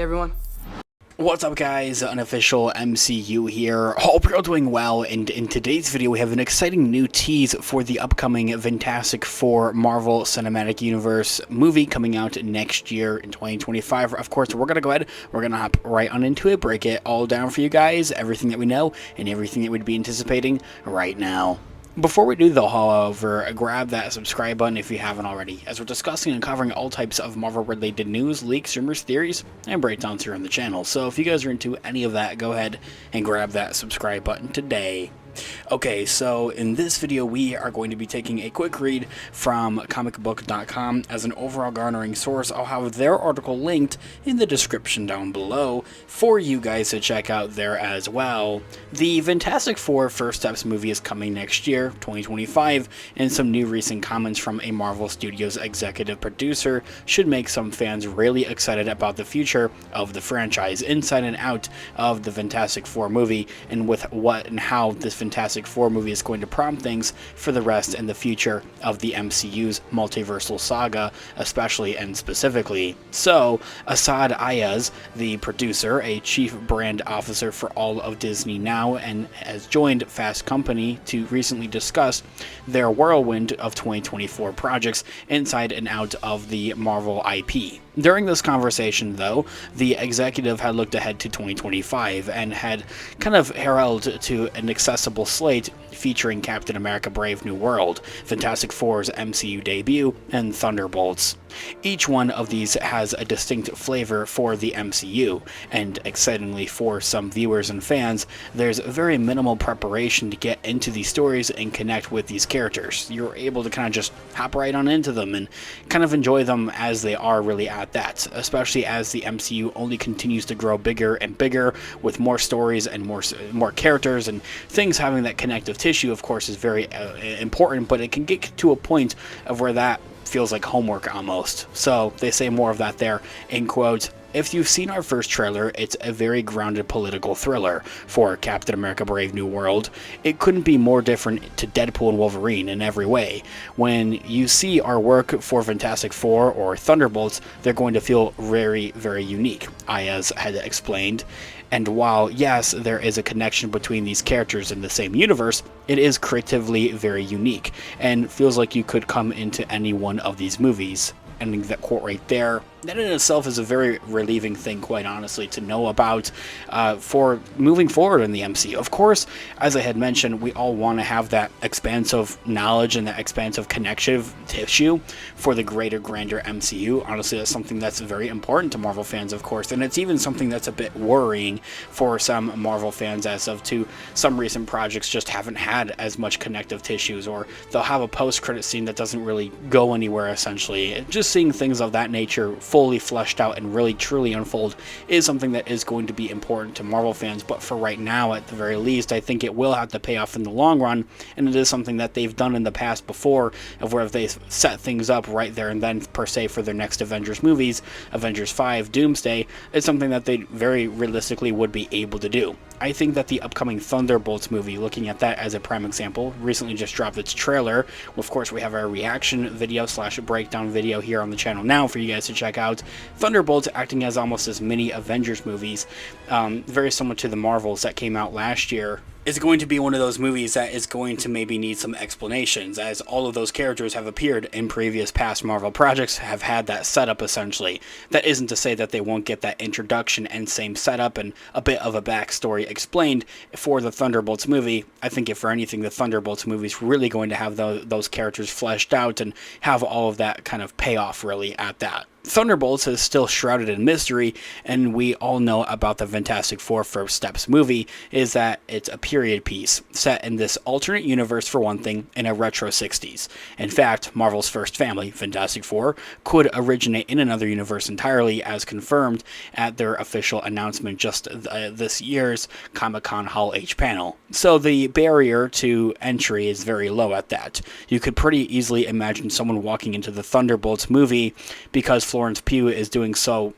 everyone. What's up guys, Unofficial MCU here. Hope you're all doing well, and in today's video we have an exciting new tease for the upcoming Fantastic Four Marvel Cinematic Universe movie coming out next year in 2025. Of course, we're going to go ahead, we're going to hop right on into it, break it all down for you guys, everything that we know and everything that we'd be anticipating right now. Before we do though, however, grab that subscribe button if you haven't already, as we're discussing and covering all types of Marvel-related news, leaks, rumors, theories, and breakdowns here on the channel. So if you guys are into any of that, go ahead and grab that subscribe button today. Okay, so in this video we are going to be taking a quick read from comicbook.com. As an overall garnering source, I'll have their article linked in the description down below for you guys to check out there as well. The Fantastic Four First Steps movie is coming next year, 2025, and some new recent comments from a Marvel Studios executive producer should make some fans really excited about the future of the franchise, inside and out of the Fantastic Four movie, and with what and how this Fantastic Four movie is going to prompt things for the rest and the future of the MCU's multiversal saga, especially and specifically. So, Asad Ayaz, the producer, a chief brand officer for all of Disney now, and has joined Fast Company to recently discuss their whirlwind of 2024 projects inside and out of the Marvel IP. During this conversation, though, the executive had looked ahead to 2025 and had kind of heralded to an accessible slate featuring Captain America Brave New World, Fantastic Four's MCU debut, and Thunderbolts. Each one of these has a distinct flavor for the MCU, and excitingly for some viewers and fans, there's very minimal preparation to get into these stories and connect with these characters. You're able to kind of just hop right on into them and kind of enjoy them as they are really at that, especially as the MCU only continues to grow bigger and bigger with more stories and more characters, and things having that connective tissue, of course, is very important, but it can get to a point of where that feels like homework almost. So they say more of that there in quotes. If you've seen our first trailer, it's a very grounded political thriller for Captain America Brave New World. It couldn't be more different to Deadpool and Wolverine in every way. When you see our work for Fantastic Four or Thunderbolts, they're going to feel very, very unique, Ayaz had explained. And while, yes, there is a connection between these characters in the same universe, it is creatively very unique, and feels like you could come into any one of these movies. Ending that quote right there. That in itself is a very relieving thing, quite honestly, to know about for moving forward in the MCU. Of course, as I had mentioned, we all want to have that expansive knowledge and that expansive connective tissue for the greater, grander MCU. Honestly, that's something that's very important to Marvel fans, of course, and it's even something that's a bit worrying for some Marvel fans, as of to some recent projects just haven't had as much connective tissues, or they'll have a post-credit scene that doesn't really go anywhere, essentially. Just seeing things of that nature fully fleshed out and really truly unfold is something that is going to be important to Marvel fans, but for right now, at the very least, I think it will have to pay off in the long run, and it is something that they've done in the past before, of where they've set things up right there and then, per se, for their next Avengers movies, Avengers 5, Doomsday, is something that they very realistically would be able to do. I think that the upcoming Thunderbolts movie, looking at that as a prime example, recently just dropped its trailer. Of course, we have our reaction video / breakdown video here on the channel now for you guys to check out. Thunderbolts acting as almost as mini Avengers movies, very similar to the Marvels that came out last year. Is going to be one of those movies that is going to maybe need some explanations, as all of those characters have appeared in previous past Marvel projects, have had that setup essentially. That isn't to say that they won't get that introduction and same setup and a bit of a backstory explained for the Thunderbolts movie. I think if for anything, the Thunderbolts movie is really going to have those characters fleshed out and have all of that kind of payoff really at that. Thunderbolts is still shrouded in mystery, and we all know about the Fantastic Four First Steps movie, is that it's a period piece, set in this alternate universe for one thing, in a retro 60s. In fact, Marvel's first family, Fantastic Four, could originate in another universe entirely, as confirmed at their official announcement just this year's Comic-Con Hall H panel. So the barrier to entry is very low at that. You could pretty easily imagine someone walking into the Thunderbolts movie because Florence Pugh is doing so,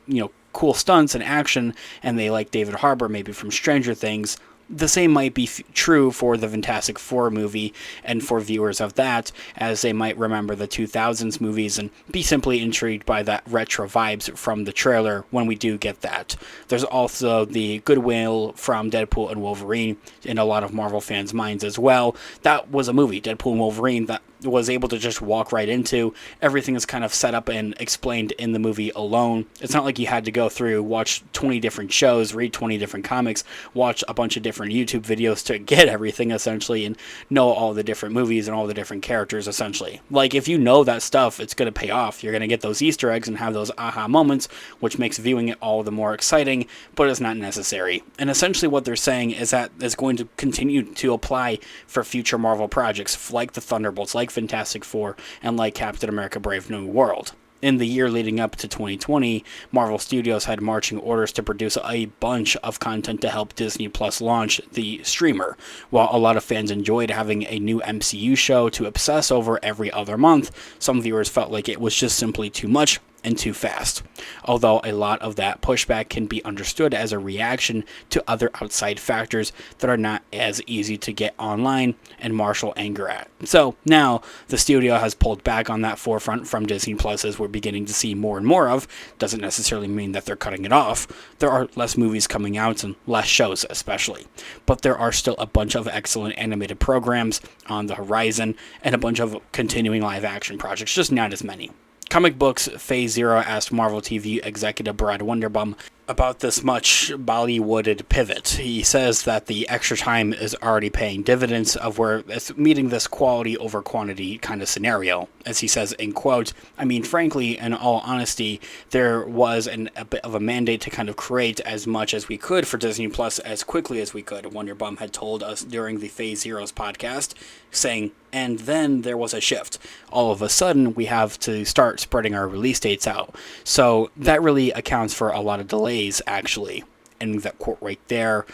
cool stunts and action, and they like David Harbour, maybe from Stranger Things, the same might be true for the Fantastic Four movie and for viewers of that, as they might remember the 2000s movies and be simply intrigued by that retro vibes from the trailer when we do get that. There's also the goodwill from Deadpool and Wolverine in a lot of Marvel fans' minds as well. That was a movie, Deadpool and Wolverine, that was able to just walk right into. Everything is kind of set up and explained in the movie alone. It's not like you had to go through, watch 20 different shows, read 20 different comics, watch a bunch of different YouTube videos to get everything, essentially, and know all the different movies and all the different characters, essentially. Like, if you know that stuff, it's going to pay off. You're going to get those Easter eggs and have those aha moments, which makes viewing it all the more exciting, but it's not necessary. And essentially what they're saying is that it's going to continue to apply for future Marvel projects, like the Thunderbolts, like Fantastic Four, and like Captain America Brave New World. In the year leading up to 2020, Marvel Studios had marching orders to produce a bunch of content to help Disney Plus launch the streamer. While a lot of fans enjoyed having a new MCU show to obsess over every other month, some viewers felt like it was just simply too much and too fast. Although a lot of that pushback can be understood as a reaction to other outside factors that are not as easy to get online and marshal anger at. So now the studio has pulled back on that forefront from Disney Plus, as we're beginning to see more and more of. Doesn't necessarily mean that they're cutting it off. There are less movies coming out and less shows especially. But there are still a bunch of excellent animated programs on the horizon and a bunch of continuing live action projects, just not as many. Comic Books Phase Zero asked Marvel TV executive Brad Wonderbum about this much Bollywooded pivot. He says that the extra time is already paying dividends of where it's meeting this quality over quantity kind of scenario. As he says, in quote, I mean, frankly, in all honesty, there was a bit of a mandate to kind of create as much as we could for Disney Plus as quickly as we could, Wonderbum had told us during the Phase Zeros podcast, saying, and then there was a shift. All of a sudden, we have to start spreading our release dates out. So that really accounts for a lot of delays, actually. And that quote right there.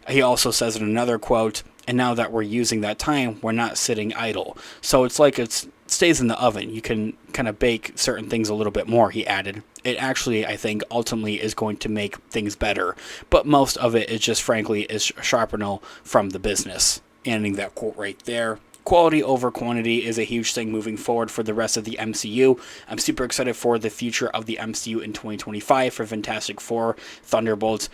He also says in another quote, and now that we're using that time, we're not sitting idle. So it's like it stays in the oven. You can kind of bake certain things a little bit more, he added. It actually, I think, ultimately is going to make things better. But most of it is just, frankly, is sharpenal from the business. Ending that quote right there. Quality over quantity is a huge thing moving forward for the rest of the MCU. I'm super excited for the future of the MCU in 2025 for Fantastic Four, Thunderbolts,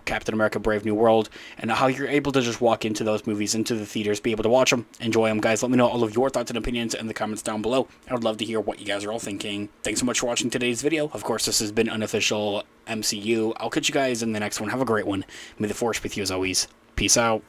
Captain America Brave New World, and how you're able to just walk into those movies, into the theaters, be able to watch them, enjoy them. Guys, let me know all of your thoughts and opinions in the comments down below. I would love to hear what you guys are all thinking. Thanks so much for watching today's video. Of course, this has been Unofficial MCU. I'll catch you guys in the next one. Have a great one. May the Force be with you as always. Peace out.